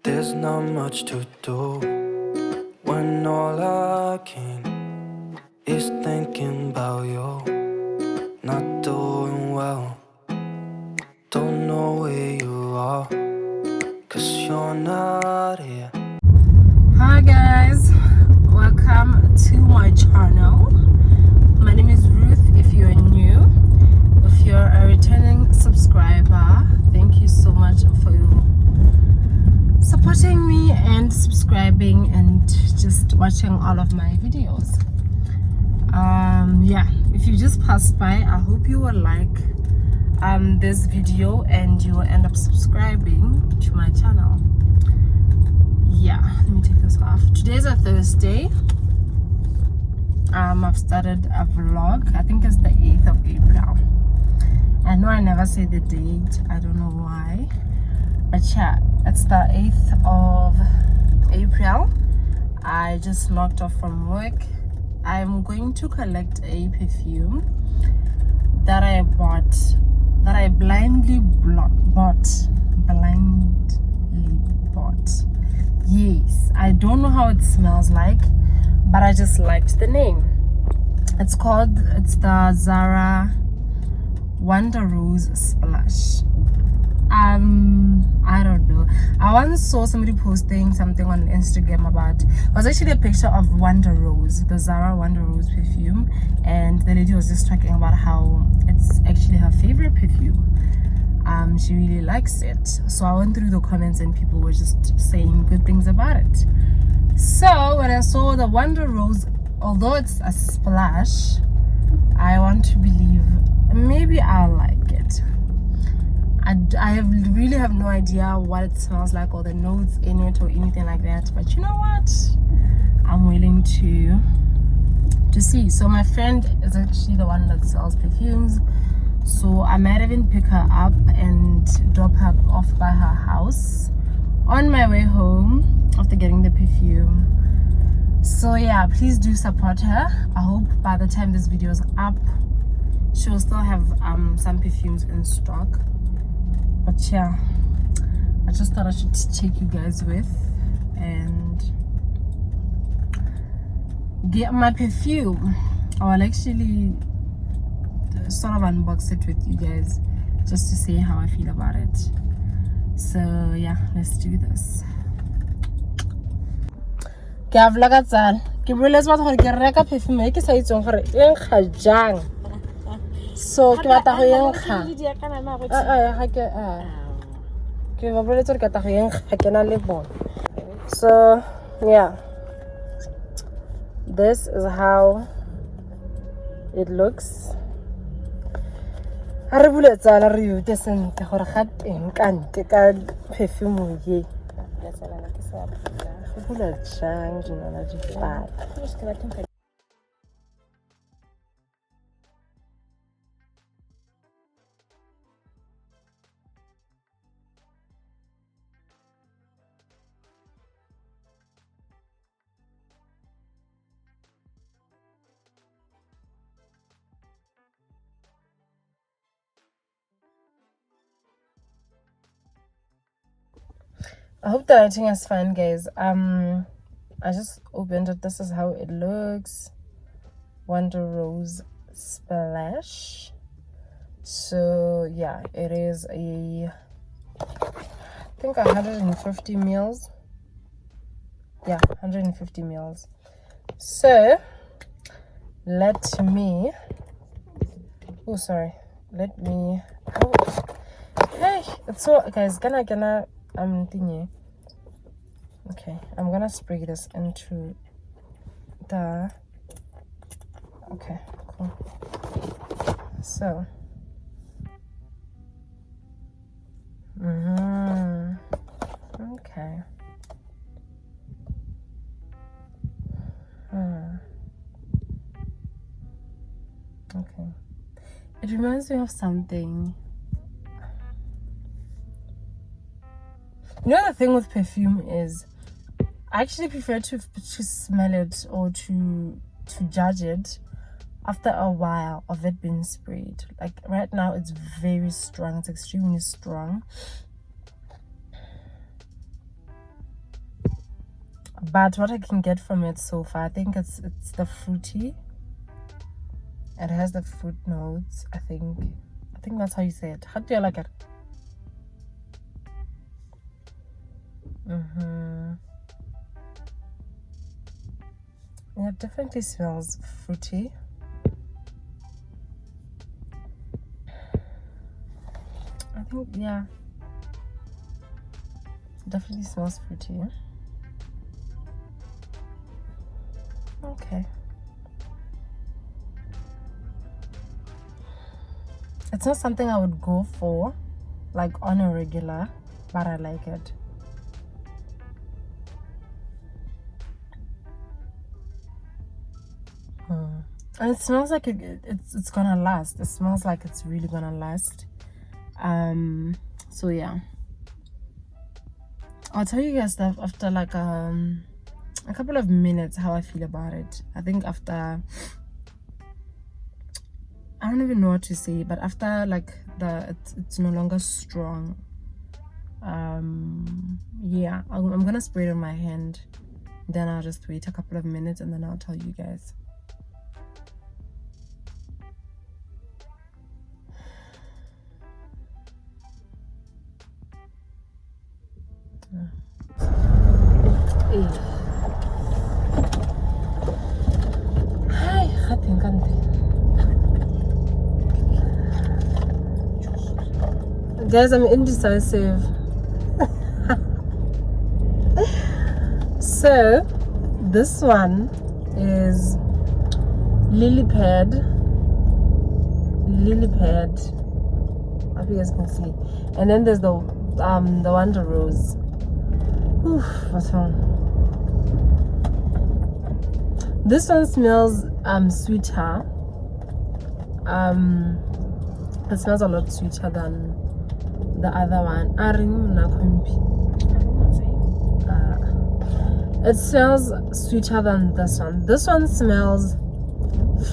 There's not much to do when all I can is thinking about you. Not doing well, don't know where you are, 'cause you're not here. Hi guys, welcome to my channel. My name is Ruth. If you're new, if you're a returning subscriber, thank you so much for supporting me and subscribing and just watching all of my videos. Yeah, if you just passed by, I hope you will like this video and you will end up subscribing to my channel. Yeah, let me take this off. Today's a Thursday. I've started a vlog. I think it's the 8th of April. I know I never say the date, I don't know why, but yeah, it's the 8th of April. I just knocked off from work. I'm going to collect a perfume that I bought, that I blindly bought. Yes, I don't know how it smells like, but I just liked the name. It's the Zara Wonder Rose Splash. I don't know. I once saw somebody posting something on Instagram about, it was actually a picture of Wonder Rose, the Zara Wonder Rose perfume, and the lady was just talking about how it's actually her favorite perfume. She really likes it. So I went through the comments and people were just saying good things about it. So when I saw the Wonder Rose, although it's a splash, I want to believe maybe I'll like it. I really have no idea what it smells like or the notes in it or anything like that, but you know what, I'm willing to see. So my friend is actually the one that sells perfumes, so I might even pick her up and drop her off by her house on my way home after getting the perfume. So yeah, please do support her. I hope by the time this video is up, she'll still have some perfumes in stock. But yeah, I just thought I should take you guys with and get my perfume. I'll actually sort of unbox it with you guys just to see how I feel about it. So yeah, let's do this. Ke a vloga tsala. Ke boletse batho gore ke reka perfume e ke sa itseng gore e nkga jang. So ke batla go enkga. Ke ba boletse gore ke batla go enkga ke na le bona. So yeah, this is how it looks. A re bule tsala re ute sentle gore ga teng ka ntle ka perfume ye. Ya tsala ke sa bula. Go bula jang dinala di fala. I hope the lighting is fine, guys. I just opened it. This is how it looks. Wonder Rose Splash. So yeah, it is I think 150 mils. Yeah, 150 mils. So let me hey, it's so guys, gonna thingy. Okay, I'm gonna spray this into the, okay, cool. So okay. Okay, it reminds me of something. You know, the thing with perfume is I actually prefer to smell it or to judge it after a while of it being sprayed. Like right now it's very strong, it's extremely strong. But what I can get from it so far, I think it's the fruity. It has the fruit notes, I think that's how you say it. How do you like it? Yeah, it definitely smells fruity. I think, yeah, definitely smells fruity. Okay. It's not something I would go for, like on a regular, but I like it. And it smells like it's gonna last. It smells like it's really gonna last. So yeah, I'll tell you guys that after like a couple of minutes how I feel about it. I think after, I don't even know what to say, but after like it's no longer strong. Yeah, I'm gonna spray it on my hand, then I'll just wait a couple of minutes and then I'll tell you guys. Hi, guys, I'm indecisive. So this one is lily pad. I hope you guys can see. And then there's the Wonder Rose. Oof, what's wrong? This one smells sweeter. It smells a lot sweeter than the other one. It smells sweeter than this one. This one smells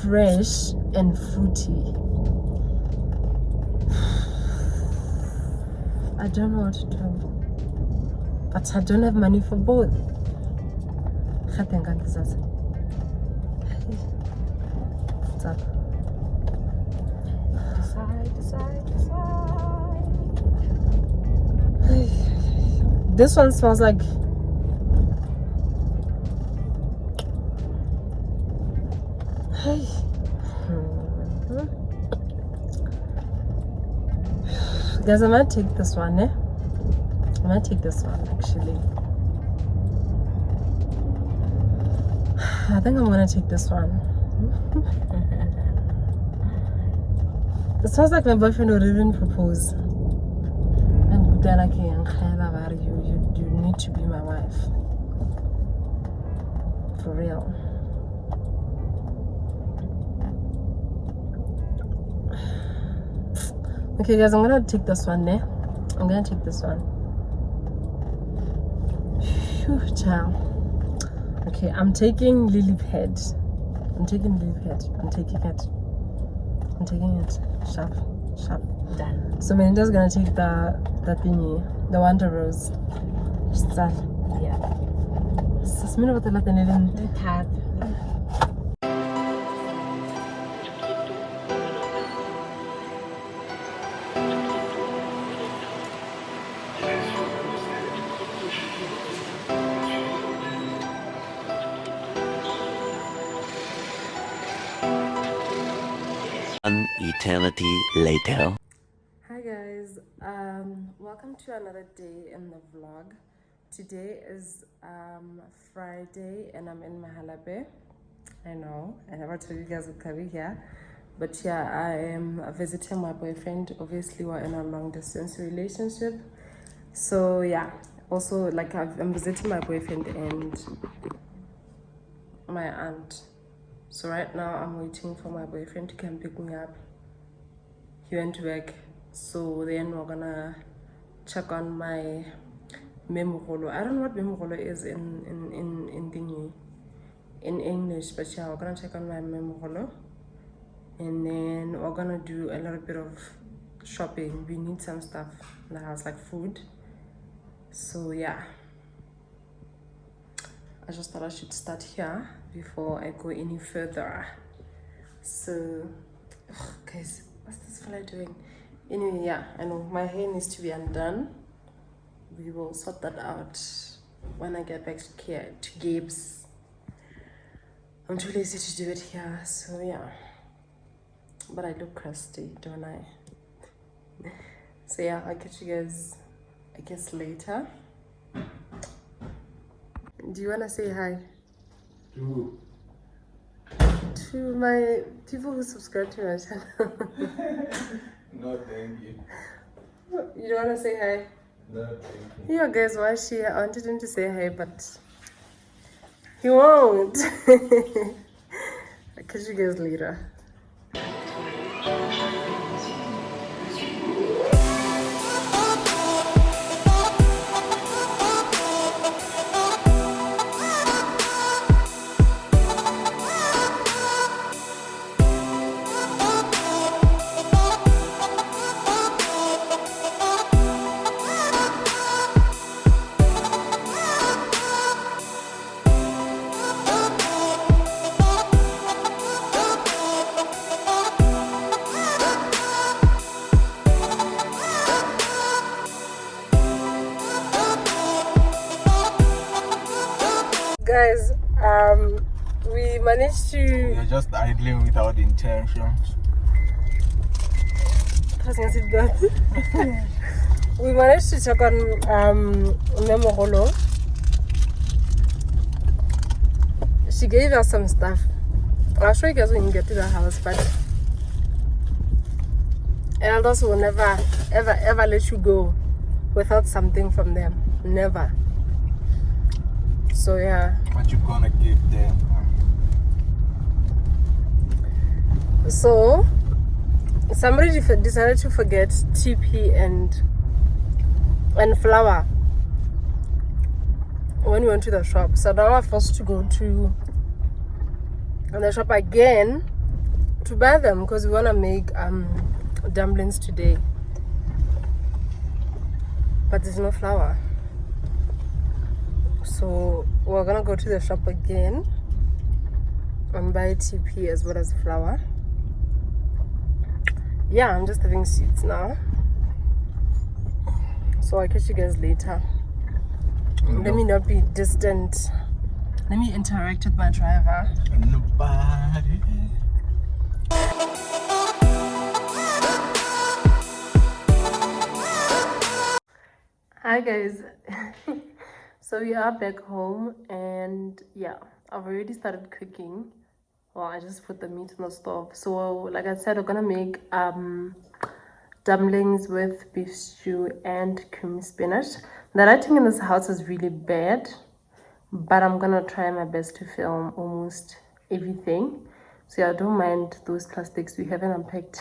fresh and fruity. I don't know what to do, but I don't have money for both. What's up? Decide. This one smells like guys, I might take this one, I might take this one actually. I think I'm gonna take this one. It sounds like my boyfriend would even propose. And then you need to be my wife. For real. Okay guys, I'm gonna take this one, I'm gonna take this one. Phew, child. Okay, I'm taking lily pad. I'm taking it. Sharp. Done. So Melinda's gonna take the thingy, the Wonder Rose. Yeah. An eternity later. Hi guys, welcome to another day in the vlog. Today is Friday and I'm in Mahalabe. I know, I never told you guys would be here, but yeah, I am visiting my boyfriend. Obviously we're in a long distance relationship, so yeah, also like I'm visiting my boyfriend and my aunt. So right now I'm waiting for my boyfriend to come pick me up. He went to work, so then we're gonna check on my memorolo. I don't know what memorolo is in English, but yeah, we're gonna check on my memorolo, and then we're gonna do a little bit of shopping. We need some stuff in the house, like food. So yeah, I just thought I should start here before I go any further. So, guys, what's this fella doing? Anyway, yeah, I know my hair needs to be undone. We will sort that out when I get back to Gabe's. I'm too lazy to do it here, so yeah. But I look crusty, don't I? So yeah, I'll catch you guys, I guess, later. Do you wanna say hi? To To my people who subscribe to my channel. no, thank you. You don't wanna say hi? No, thank you. Yeah, guys, why is she? I wanted him to say hi, but he won't. I'll catch you guys later. Guys, we managed to. You're just idling without intentions. We managed to check on Memogolo. She gave us some stuff. I'll show you guys when you get to the house, but elders will never ever let you go without something from them. Never. So yeah. What you gonna give them? So somebody decided to forget TP and flour when we went to the shop. So now we're forced to go to the shop again to buy them because we want to make dumplings today. But there's no flour. So we're gonna go to the shop again and buy TP as well as flour. Yeah, I'm just having seats now. So I'll catch you guys later. Let me not be distant. Let me interact with my driver. Nobody. Hi guys. So we are back home and yeah, I've already started cooking. Well, I just put the meat on the stove. So like I said, we're gonna make dumplings with beef stew and creamy spinach. The lighting in this house is really bad, but I'm gonna try my best to film almost everything. So yeah, don't mind those plastics. We haven't unpacked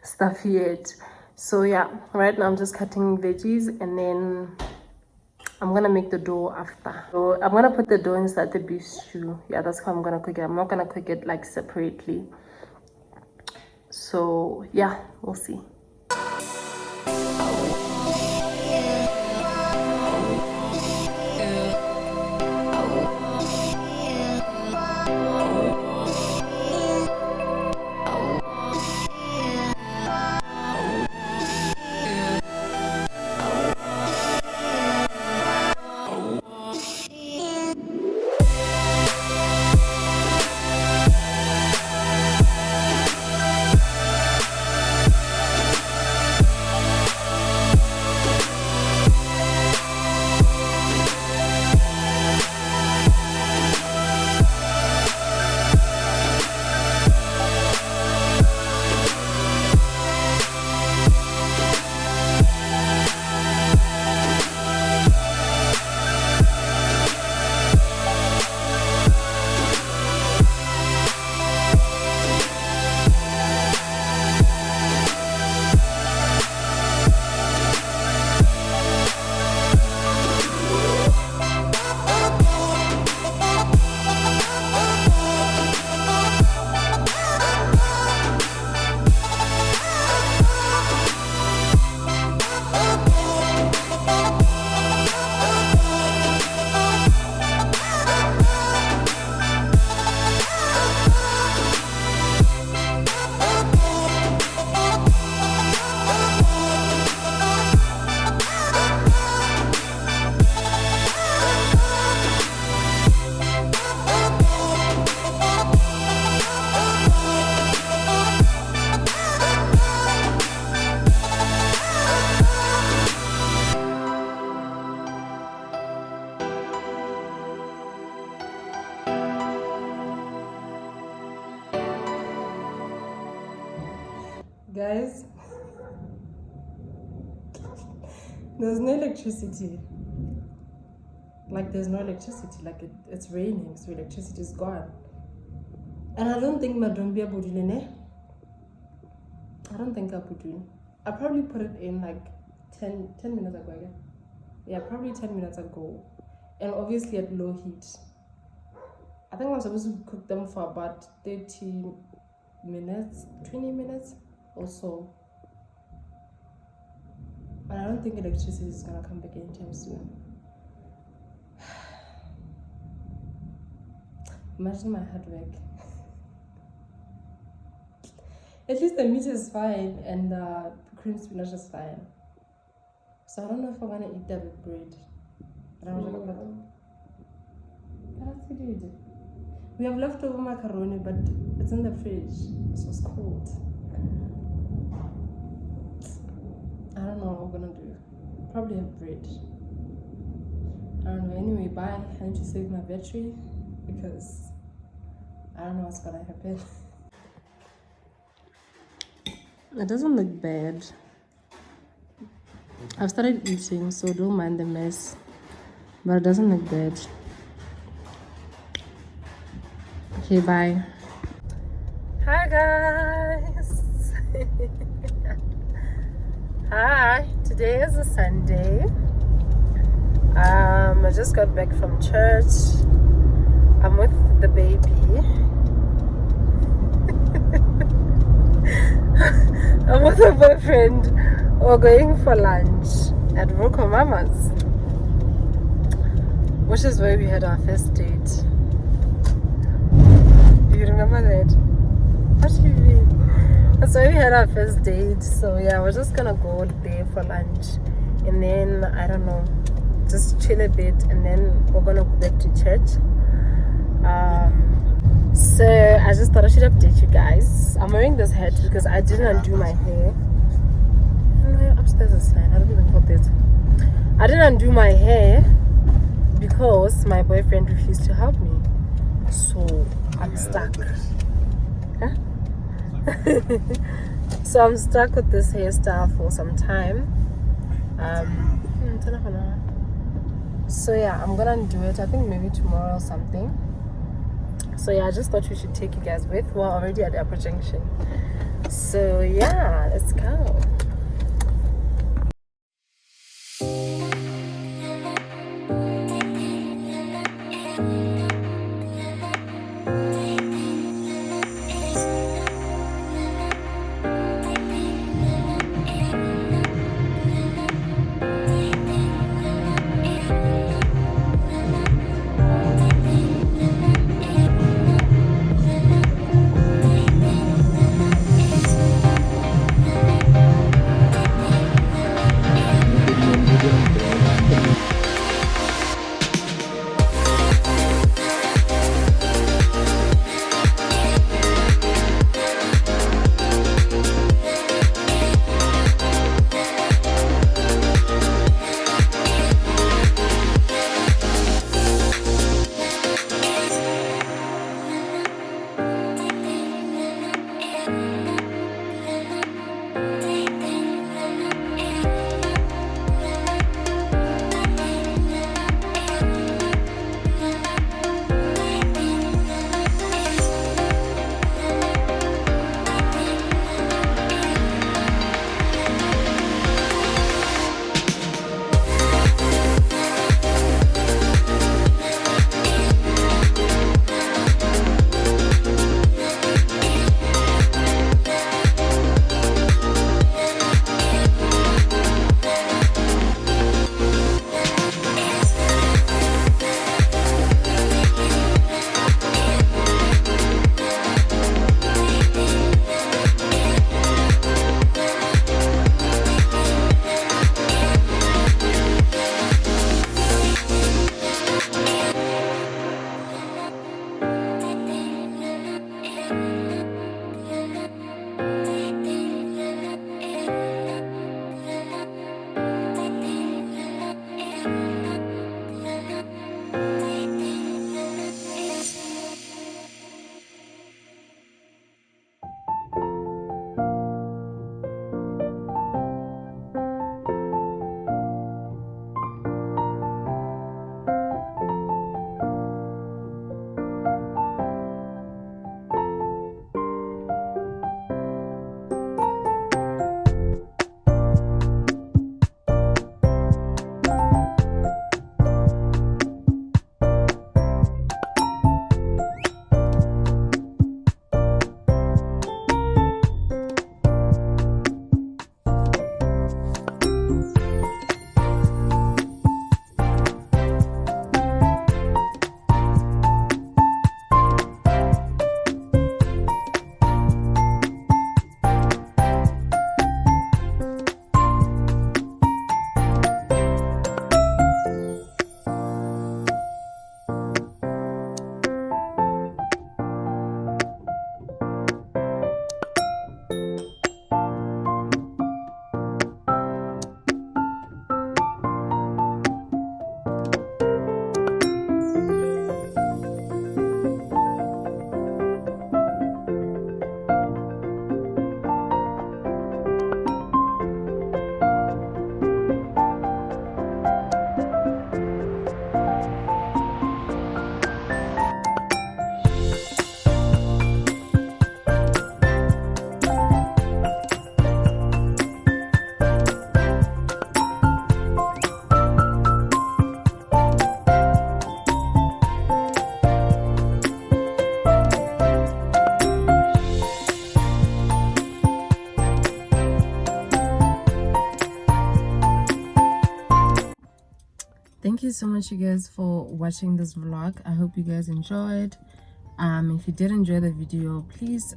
stuff yet. So yeah, right now I'm just cutting veggies and then I'm gonna make the dough after. So I'm gonna put the dough inside the beef stew. Yeah, that's how I'm gonna cook it. I'm not gonna cook it like separately. So yeah, we'll see. guys. There's no electricity. Like there's no electricity. Like it's raining, so electricity is gone. And I don't think Madombia Bodulene. I don't think I'll put it in. I probably put it in like 10 minutes ago again. Yeah, probably 10 minutes ago. And obviously at low heat. I think I was supposed to cook them for about 30 minutes, 20 minutes or so. But I don't think electricity is gonna come back anytime soon. Imagine my hard work. At least the meat is fine and the cream spinach is fine. So I don't know if I'm gonna eat that with bread. But I'm gonna put it. We have leftover macaroni, but it's in the fridge, so it's cold. I don't know what we're gonna do. Probably have bread. I don't know. Anyway, bye. I need to save my battery because I don't know what's gonna happen. It doesn't look bad. I've started eating, so don't mind the mess. But it doesn't look bad. Okay, bye. Hi guys. Hi. Today is a Sunday. I just got back from church. I'm with the baby. I'm with a boyfriend. We're going for lunch at Roko Mama's, which is where we had our first date. Do you remember that? What do you mean? That's where we had our first date. So yeah, we're just gonna go there for lunch, and then I don't know, just chill a bit, and then we're gonna go back to church. So I just thought I should update you guys. I'm wearing this hat because I didn't undo my hair. I don't know, upstairs is fine. I don't even know this. I didn't undo my hair because my boyfriend refused to help me. So I'm stuck. Huh? So I'm stuck with this hairstyle for some time. So yeah, I'm gonna do it. I think maybe tomorrow or something. So yeah, I just thought we should take you guys with. We're already at Upper Junction. So yeah, let's go. thank you so much, you guys, for watching this vlog. I hope you guys enjoyed. If you did enjoy the video, please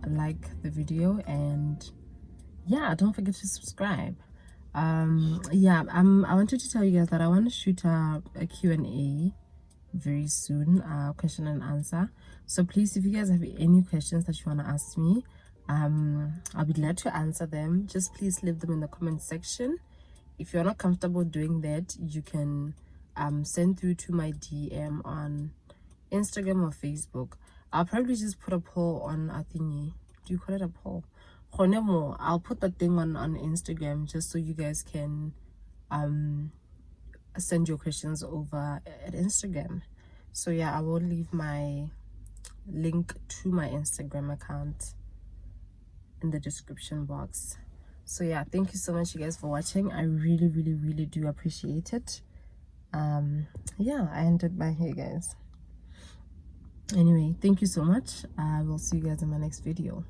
like the video, and yeah, don't forget to subscribe. Yeah, I wanted to tell you guys that I want to shoot a Q&A very soon, question and answer. So please, if you guys have any questions that you want to ask me, I'll be glad to answer them. Just please leave them in the comment section. If you're not comfortable doing that, you can send through to my DM on Instagram or Facebook. I'll probably just put a poll on a thingy. Do you call it a poll? I'll put that thing on Instagram just so you guys can send your questions over at Instagram. So yeah, I will leave my link to my Instagram account in the description box. So yeah, thank you so much, you guys, for watching. I really do appreciate it. Yeah, I ended my hair, guys. Anyway, thank you so much. I will see you guys in my next video.